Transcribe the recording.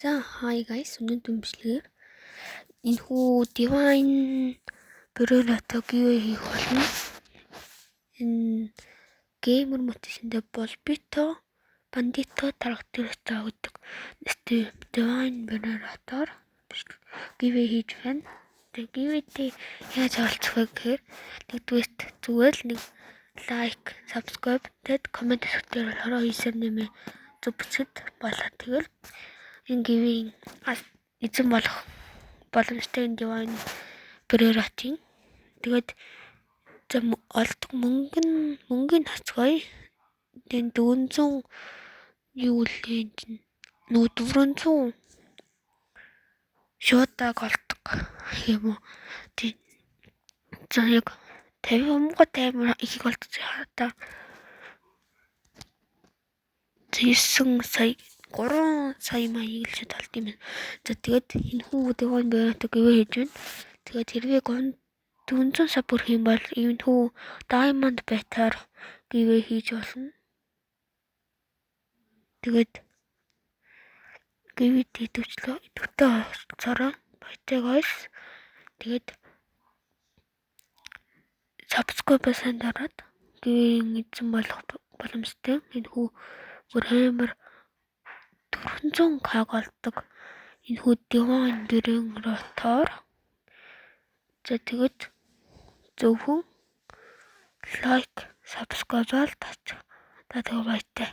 За hi guys, өнөөдөр бичлэгээр энэхүү Divine Predator гээ хийх болно. Энэ геймер мотивашндээ бол Bito Bandito характерыг таадаг. Divine Predator гээ хийж байна. Тэгээ гээвэтэй яаж олцох вэ гэхээр нэгдүгээр зүгээр л нэг лайк, subscribe, тэгэд комент хэсгээр хороо хийсээр нэмээ зүг бичэд болоо. Тэгэл энэ гивийн эзэн болох боломжтой энэ Divine Predator-ийн тэгээд олдог мөнгөний хацгай энэ 400 юу лээ нүү 400 шуудаг олдог юм уу. За яг 50 таймер их олдож хата 9 сая 3 сая маяг л толд юм байна. За тэгээд энэ хүү Divine Predator гэвэ хийж байна. Тэгээд хэрвээ 400 сая бүрх юм бол энэ хүү Diamond Better гэвэ хийж болно. Тэгээд гэвэ идэвчлээ идэвхтэй цараа баятай guys. Тэгээд subscribe сан дараад гэвэ эзэн болох боломжтой. Энэ хүү бүр амар 400k олдог. Энэ хүү Divine Predator. За тэгээд зөвхөн лайк, subscribe тач. Та баяртай.